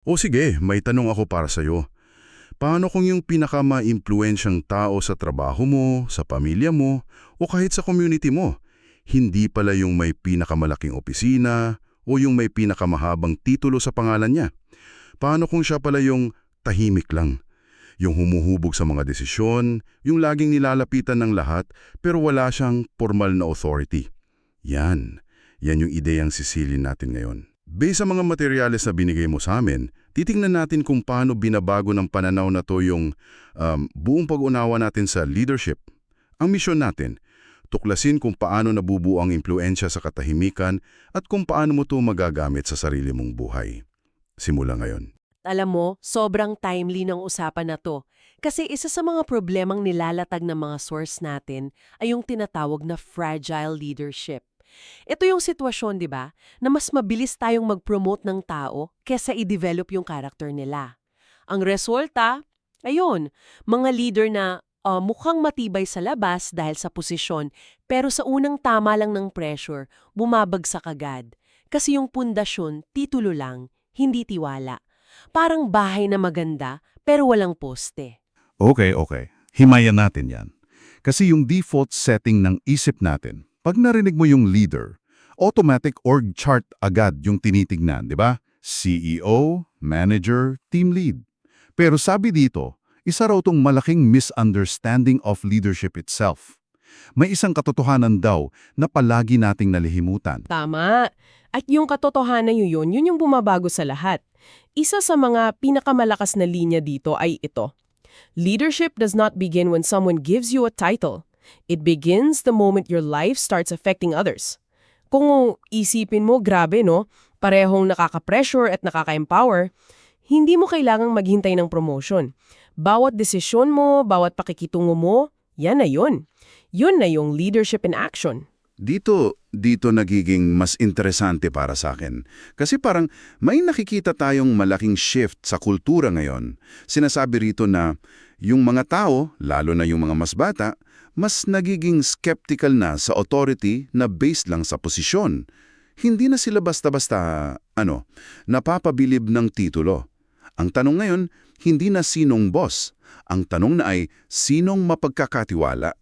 O sige, may tanong ako para sa'yo. Paano kung yung pinaka-maimpluwensyang tao sa trabaho mo, sa pamilya mo, o kahit sa community mo, hindi pala yung may pinakamalaking opisina o yung may pinakamahabang titulo sa pangalan niya? Paano kung siya pala yung tahimik lang? Yung humuhubog sa mga desisyon, yung laging nilalapitan ng lahat pero wala siyang formal na authority. Yan. Yan yung ideyang sisilin natin ngayon. Based sa mga materyales na binigay mo sa amin, titingnan natin kung paano binabago ng pananaw na to yung buong pag-unawa natin sa leadership. Ang misyon natin, tuklasin kung paano nabubuo ang impluensya sa katahimikan at kung paano mo to magagamit sa sarili mong buhay. Simula ngayon. Alam mo, sobrang timely ng usapan na to. Kasi isa sa mga problemang nilalatag ng mga source natin ay yung tinatawag na fragile leadership. Ito yung sitwasyon, di ba, na mas mabilis tayong mag-promote ng tao kesa i-develop yung character nila. Ang resulta, ayun, mga leader na mukhang matibay sa labas dahil sa posisyon, pero sa unang tama lang ng pressure, bumabagsak agad. Kasi yung pundasyon, titulo lang, hindi tiwala. Parang bahay na maganda, pero walang poste. Okay. Himayan natin yan. Kasi yung default setting ng isip natin, pag narinig mo yung leader, automatic org chart agad yung tinitignan, di ba? CEO, manager, team lead. Pero sabi dito, isa raw tong malaking misunderstanding of leadership itself. May isang katotohanan daw na palagi nating nalilimutan. Tama. At yung katotohanan yun yung bumabago sa lahat. Isa sa mga pinakamalakas na linya dito ay ito. Leadership does not begin when someone gives you a title. It begins the moment your life starts affecting others. Kung isipin mo, grabe no, parehong nakaka-pressure at nakaka-empower, hindi mo kailangang maghintay ng promotion. Bawat desisyon mo, bawat pakikitungo mo, yan na yun. Yun na yung leadership in action. Dito nagiging mas interesante para sa akin. Kasi parang may nakikita tayong malaking shift sa kultura ngayon. Sinasabi rito na yung mga tao, lalo na yung mga mas bata, mas nagiging skeptical na sa authority na based lang sa posisyon. Hindi na sila basta-basta, napapabilib ng titulo. Ang tanong ngayon, hindi na sinong boss. Ang tanong na ay, sinong mapagkakatiwala?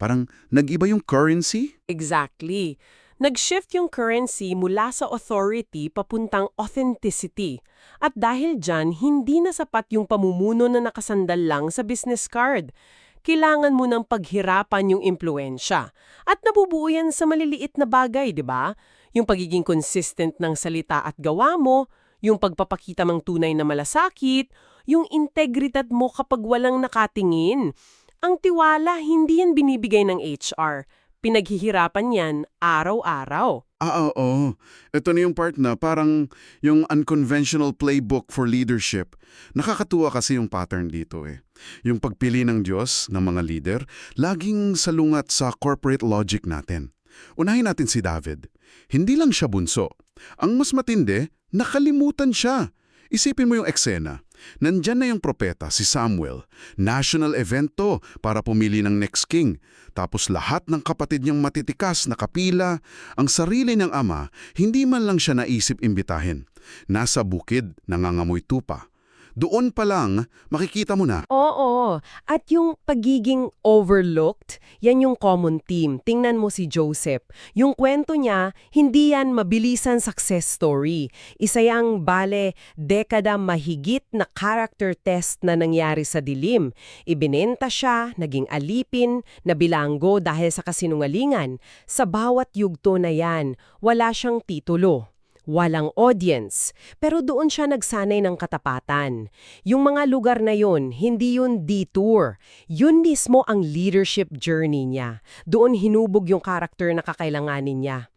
Parang nag-iba yung currency? Exactly. Nag-shift yung currency mula sa authority papuntang authenticity. At dahil dyan, hindi na sapat yung pamumuno na nakasandal lang sa business card. Kailangan mo ng paghirapan yung impluensya. At nabubuo yan sa maliliit na bagay, di ba? Yung pagiging consistent ng salita at gawa mo, yung pagpapakita ng tunay na malasakit, yung integridad mo kapag walang nakatingin. Ang tiwala, hindi yan binibigay ng HR. Pinaghihirapan yan araw-araw. Oo. Ito na yung part na parang yung unconventional playbook for leadership. Nakakatuwa kasi yung pattern dito eh. Yung pagpili ng Diyos ng mga leader, laging salungat sa corporate logic natin. Unahin natin si David. Hindi lang siya bunso. Ang mas matindi, nakalimutan siya. Isipin mo yung eksena. Nandyan na yung propeta, si Samuel. National event to para pumili ng next king. Tapos lahat ng kapatid niyang matitikas na kapila, ang sarili ng ama, hindi man lang siya naisip imbitahin. Nasa bukid, nangangamoy tupa. Doon pa lang, makikita mo na. Oo. At yung pagiging overlooked, yan yung common theme. Tingnan mo si Joseph. Yung kwento niya, hindi yan mabilisan success story. Isa yang dekada mahigit na character test na nangyari sa dilim. Ibinenta siya, naging alipin, nabilanggo dahil sa kasinungalingan. Sa bawat yugto na yan, wala siyang titulo. Walang audience, pero doon siya nagsanay ng katapatan. Yung mga lugar na yun, hindi yun detour. Yun mismo ang leadership journey niya. Doon hinubog yung karakter na kakailanganin niya.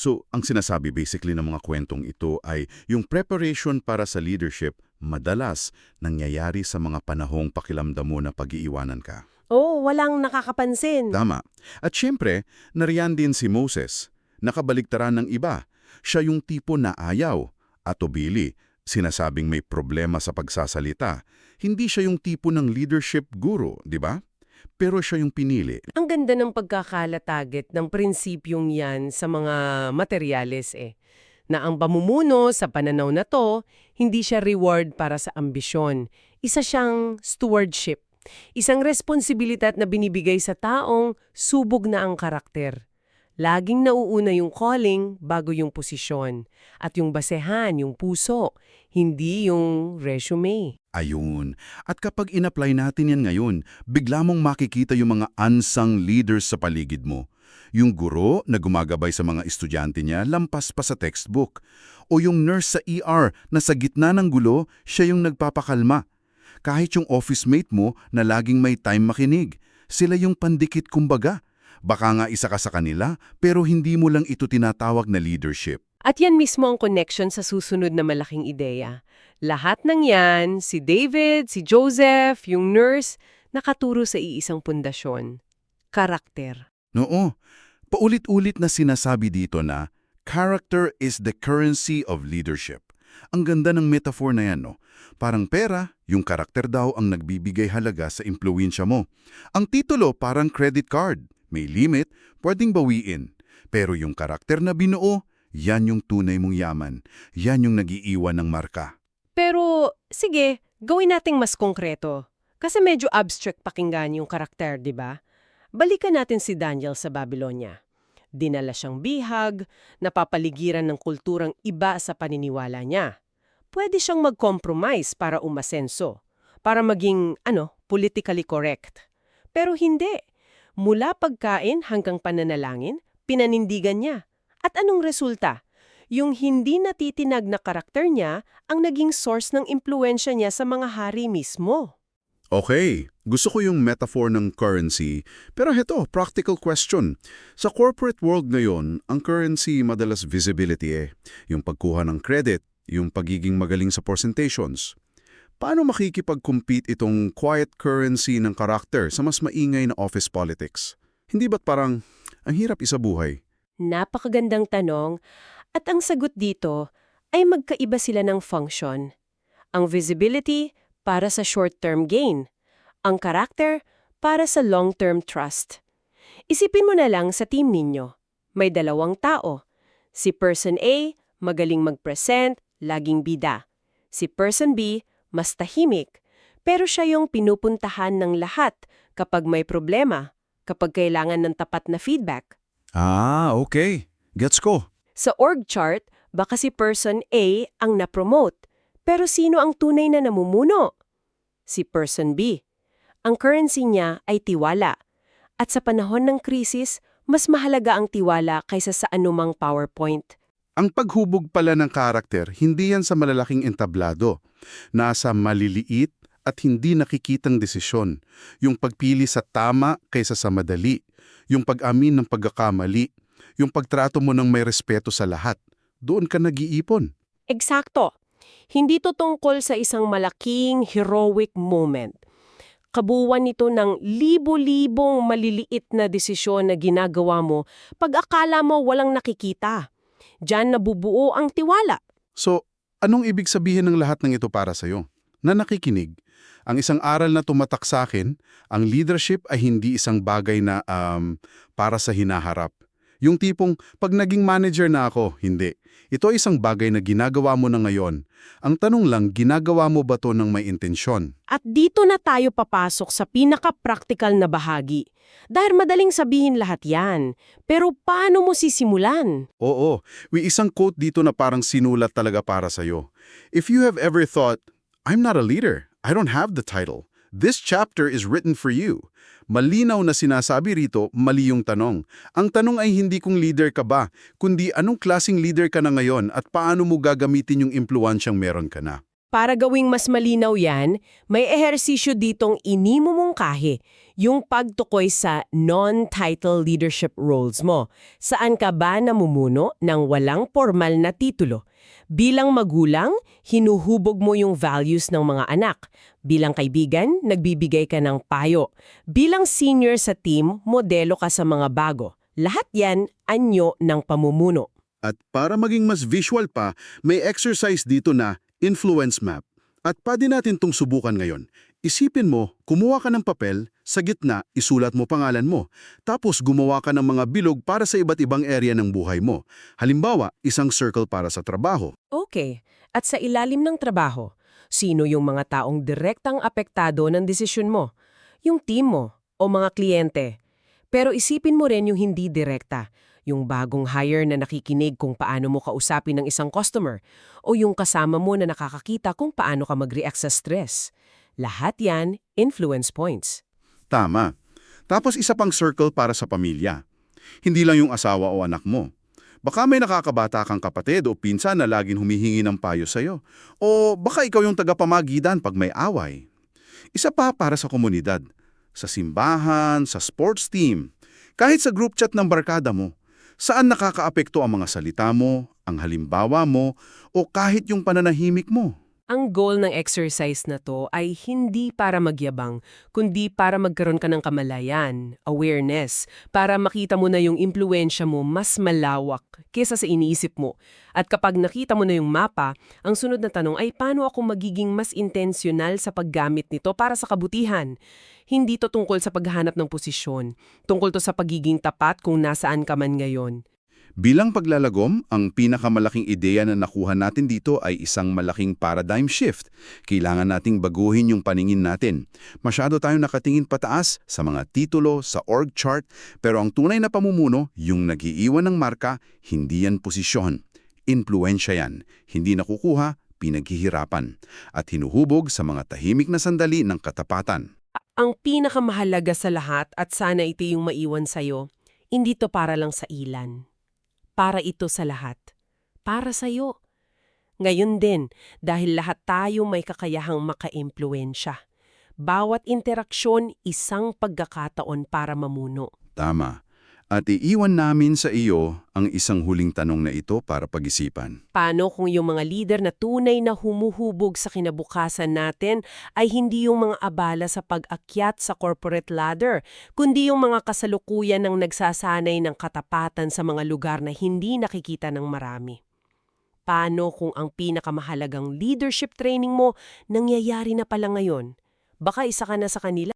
So, ang sinasabi basically ng mga kwentong ito ay yung preparation para sa leadership madalas nangyayari sa mga panahong pakiramdam mo na pag-iiwanan ka. Oh, walang nakakapansin. Tama. At syempre, nariyan din si Moses. Nakabaligtaran ng iba. Siya yung tipo na ayaw. At Obili, sinasabing may problema sa pagsasalita. Hindi siya yung tipo ng leadership guru, di ba? Pero siya yung pinili. Ang ganda ng pagkakalatagit ng prinsipyong yan sa mga materyales Na ang pamumuno sa pananaw na to, Hindi siya reward para sa ambisyon. Isa siyang stewardship. Isang responsibilidad na binibigay sa taong subog na ang karakter. Laging nauuna yung calling bago yung posisyon. At yung basehan, yung puso, hindi yung resume. Ayun. At kapag in-apply natin yan ngayon, bigla mong makikita yung mga unsung leaders sa paligid mo. Yung guro na gumagabay sa mga estudyante niya lampas pa sa textbook. O yung nurse sa ER na sa gitna ng gulo, siya yung nagpapakalma. Kahit yung office mate mo na laging may time makinig, sila yung pandikit kumbaga. Baka nga isa ka sa kanila, pero hindi mo lang ito tinatawag na leadership. At yan mismo ang connection sa susunod na malaking ideya. Lahat ng yan, si David, si Joseph, yung nurse, nakaturo sa iisang pundasyon. Karakter. Oo, paulit-ulit na sinasabi dito na, character is the currency of leadership. Ang ganda ng metaphor na yan, no? Parang pera, yung karakter daw ang nagbibigay halaga sa impluwensya mo. Ang titulo parang credit card. May limit, pwedeng bawiin. Pero yung karakter na binuo, yan yung tunay mong yaman. Yan yung nag-iiwan ng marka. Pero, sige, gawin nating mas konkreto. Kasi medyo abstract pakinggan yung karakter, di ba? Balikan natin si Daniel sa Babylonia. Dinala siyang bihag, napapaligiran ng kulturang iba sa paniniwala niya. Pwede siyang mag-compromise para umasenso, para maging, politically correct. Pero hindi. Mula pagkain hanggang pananalangin, pinanindigan niya. At anong resulta? Yung hindi natitinag na karakter niya ang naging source ng impluensya niya sa mga hari mismo. Okay, gusto ko yung metaphor ng currency, pero heto, practical question. Sa corporate world ngayon, ang currency madalas visibility yung pagkuha ng credit, yung pagiging magaling sa presentations. Paano makikipag-compete itong quiet currency ng karakter sa mas maingay na office politics? Hindi ba't parang ang hirap isabuhay? Napakagandang tanong at ang sagot dito ay magkaiba sila ng function. Ang visibility para sa short-term gain, ang karakter para sa long-term trust. Isipin mo na lang sa team ninyo. May dalawang tao. Si person A, magaling mag-present, laging bida. Si person B, mas tahimik, pero siya yung pinupuntahan ng lahat kapag may problema, kapag kailangan ng tapat na feedback. Ah, okay. Gets ko. Sa org chart, baka si person A ang na-promote, pero sino ang tunay na namumuno? Si person B. Ang currency niya ay tiwala. At sa panahon ng krisis, mas mahalaga ang tiwala kaysa sa anumang PowerPoint. Ang paghubog pala ng karakter, hindi yan sa malalaking entablado. Nasa maliliit at hindi nakikitang desisyon. Yung pagpili sa tama kaysa sa madali. Yung pag-amin ng pagkakamali. Yung pagtrato mo ng may respeto sa lahat. Doon ka nag-iipon. Eksakto. Hindi to tungkol sa isang malaking heroic moment. Kabuuan nito ng libo-libong maliliit na desisyon na ginagawa mo pag akala mo walang nakikita. Diyan nabubuo ang tiwala. So, anong ibig sabihin ng lahat ng ito para sa'yo? Na nakikinig. Ang isang aral na tumatak sa akin, ang leadership ay hindi isang bagay na para sa hinaharap. Yung tipong, pag naging manager na ako, hindi. Ito ay isang bagay na ginagawa mo na ngayon. Ang tanong lang, ginagawa mo ba to ng may intensyon? At dito na tayo papasok sa pinaka-practical na bahagi. Dahil madaling sabihin lahat yan. Pero paano mo sisimulan? Oo, may isang quote dito na parang sinulat talaga para sa'yo. If you have ever thought, I'm not a leader, I don't have the title. This chapter is written for you. Malinaw na sinasabi rito, mali yung tanong. Ang tanong ay hindi kung leader ka ba, kundi anong klaseng leader ka na ngayon at paano mo gagamitin yung impluwansyang meron ka na. Para gawing mas malinaw yan, may ehersisyo ditong inimumungkahi, yung pagtukoy sa non-title leadership roles mo. Saan ka ba namumuno ng walang formal na titulo? Bilang magulang, hinuhubog mo yung values ng mga anak. Bilang kaibigan, nagbibigay ka ng payo. Bilang senior sa team, modelo ka sa mga bago. Lahat yan, anyo ng pamumuno. At para maging mas visual pa, may exercise dito na influence map. At pwede natin itong subukan ngayon. Isipin mo, kumuha ka ng papel, sa gitna, isulat mo pangalan mo. Tapos gumawa ka ng mga bilog para sa iba't ibang area ng buhay mo. Halimbawa, isang circle para sa trabaho. Okay. At sa ilalim ng trabaho, sino yung mga taong direktang apektado ng desisyon mo? Yung team mo o mga kliyente? Pero isipin mo rin yung hindi direkta, yung bagong hire na nakikinig kung paano mo kausapin ng isang customer o yung kasama mo na nakakakita kung paano ka mag-react sa stress. Lahat yan, influence points. Tama. Tapos isa pang circle para sa pamilya. Hindi lang yung asawa o anak mo. Baka may nakakabata kang kapatid o pinsan na laging humihingi ng payo sa'yo. O baka ikaw yung tagapamagitan pag may away. Isa pa para sa komunidad. Sa simbahan, sa sports team. Kahit sa group chat ng barkada mo. Saan nakakaapekto ang mga salita mo, ang halimbawa mo, o kahit yung pananahimik mo? Ang goal ng exercise na to ay hindi para magyabang, kundi para magkaroon ka ng kamalayan, awareness, para makita mo na yung impluensya mo mas malawak kesa sa iniisip mo. At kapag nakita mo na yung mapa, ang sunod na tanong ay paano ako magiging mas intensyonal sa paggamit nito para sa kabutihan? Hindi to tungkol sa paghahanap ng posisyon, tungkol to sa pagiging tapat kung nasaan ka man ngayon. Bilang paglalagom, ang pinakamalaking ideya na nakuha natin dito ay isang malaking paradigm shift. Kailangan nating baguhin yung paningin natin. Masyado tayong nakatingin pataas sa mga titulo, sa org chart, pero ang tunay na pamumuno, yung nag-iiwan ng marka, hindi yan posisyon. Impluensya yan. Hindi nakukuha, pinaghihirapan. At hinuhubog sa mga tahimik na sandali ng katapatan. Ang pinakamahalaga sa lahat at sana ito yung maiwan sa'yo, hindi to para lang sa ilan. Para ito sa lahat. Para sa'yo. Ngayon din, dahil lahat tayo may kakayahang maka-impluwensya. Bawat interaksyon, isang pagkakataon para mamuno. Tama. At iiwan namin sa iyo ang isang huling tanong na ito para pag-isipan. Paano kung yung mga leader na tunay na humuhubog sa kinabukasan natin ay hindi yung mga abala sa pag-akyat sa corporate ladder, kundi yung mga kasalukuyan ng nagsasanay ng katapatan sa mga lugar na hindi nakikita ng marami? Paano kung ang pinakamahalagang leadership training mo nangyayari na pala ngayon? Baka isa ka na sa kanila.